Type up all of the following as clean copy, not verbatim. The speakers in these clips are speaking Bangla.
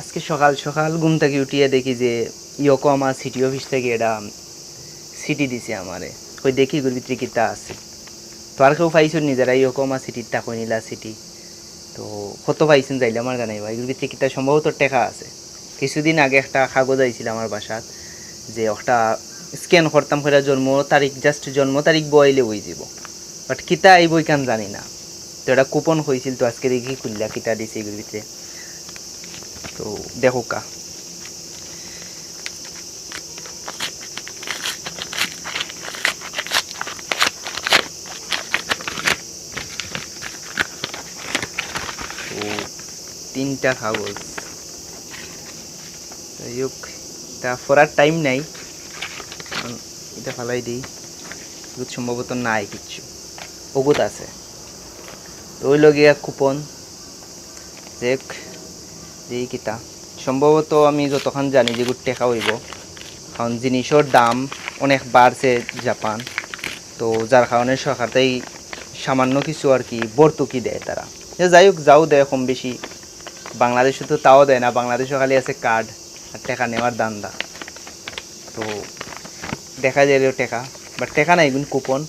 আজকে সকাল সকাল ঘুম থেকে উঠিয়ে দেখি যে ইয়োকোহামা সিটি অফিস থেকে এটা সিটি দিছে আমারে কই দেখি এগুলোর ভিতরে কিতা আছে। তো আর কেউ পাইছেন নিজেরা ইয়োকোহামা সিটির টাকা নিলা সিটি তো কত পাইছেন যাইলে আমার জানাই ভাই এগুলোর ভিতরে কিতা সম্ভবত টেকা আছে। কিছুদিন আগে একটা কাগজ আইছিল আমার বাসাত যে একটা স্ক্যান করতাম করে জন্ম তারিখ জাস্ট জন্ম তারিখ বইলে হয়ে যাব, বাট কিতা এই বই কান জানি না। তো এটা কুপন হয়েছিল, তো আজকে দেখি খুললা কিতা দিছে এগুলোর ভিতরে। তো দেখো কা তো তিনটা কাগজ যাই হোক, তা পড়ার টাইম নাই, এটা ফালাই দিই। এগুলো সম্ভবত নাই কিচ্ছু, ওগুত আছে। তো ওই লগিয়া কুপন দেখ যেই কিতা সম্ভবত আমি যতক্ষণ জানি যে গুড টেকা হইব, কারণ জিনিসের দাম অনেক বাড়ছে জাপান। তো যার কারণে সরকার তাই সামান্য কিছু আর কি ভর্তুকি দেয় তারা। যাই হোক যাও দেয় কম বেশি, বাংলাদেশে তো তাও দেয় না, বাংলাদেশে খালি আছে কার্ড আর টাকা নেওয়ার দান্দা। তো দেখা যায় টাকা, বাট টাকা নাই এগুলো কুপন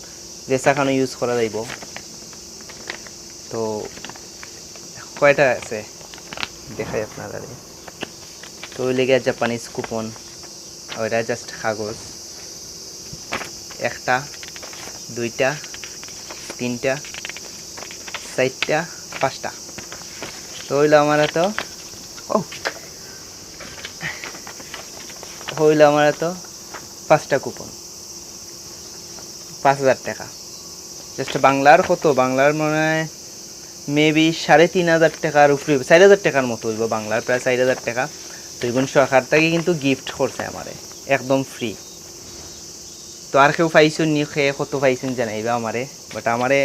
রেসাখানো ইউজ করা যাইব। তো কয়টা আছে দেখাই আপনারা। তো ওই লেগে জাপানিজ কুপন, ওইটা জাস্ট কাগজ। একটা, দুইটা, তিনটা, চারটা, পাঁচটা। তো হইলো আমার তো হইলো আমার তো পাঁচটা কুপন, 5,000 টাকা। জাস্ট বাংলার কত, বাংলার মনে হয় মেবি 3,500 টাকার উপরে, 4,000 টাকার মতো হইব বাংলার, প্রায় 4,000 টাকা। তো এগুলো সরকার থেকে কিন্তু গিফট করছে আমারে একদম ফ্রি। তো আর কেউ পাইছেন নি, খেয়ে কত পাইছেন জানাইবা আমারে, বাট আমারে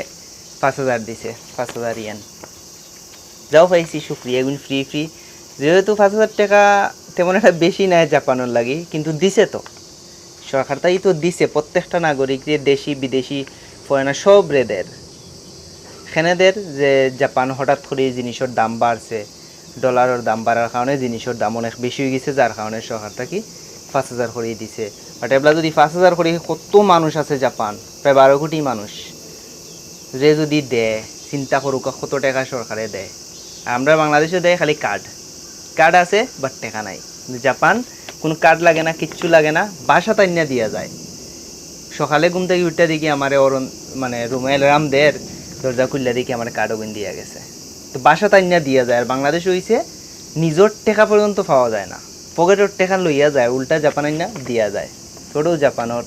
5,000 দিছে, 5,000 ইয়েন। যাও পাইছি শুক্রিয়া, এগুলো ফ্রি ফ্রি। যেহেতু 5,000 টাকা তেমন একটা বেশি নেয় জাপানের লাগে, কিন্তু দিছে তো সরকার তাই তো দিছে প্রত্যেকটা নাগরিকদের, দেশি বিদেশি ফরেনার সব রেদের খেনেদের। যে জাপান হঠাৎ করে জিনিসের দাম বাড়ছে, ডলারের দাম বাড়ার কারণে জিনিসের দাম অনেক বেশি হয়ে গেছে, যার কারণে সরকার থেকে 5,000 করে দিছে। বাট এগুলা যদি 5,000 করে, কত মানুষ আছে জাপান, প্রায় 12 কোটি মানুষ যে যদি দেয়, চিন্তা করুক কত টাকা সরকারে দেয়। আমরা বাংলাদেশে দেয় খালি কার্ড, কার্ড আছে বাট টাকা নাই। কিন্তু জাপান কোনো কার্ড লাগে না, কিচ্ছু লাগে না, বাসা তাইনা দিয়া যায়। সকালে ঘুম থেকে উঠতে দেখি আমার অরণ মানে রুমে রামদের দরজা খুললে দেখি আমার কার্ড ওগুন দিয়া গেছে। তো বাসা তাইনা দিয়া যায়। আর বাংলাদেশ হইছে নিজের টাকা পর্যন্ত পাওয়া যায় না, পকেটের টাকা লইয়া যায়, উল্টা জাপান আইনা দিয়া যায়। ছোটো জাপানের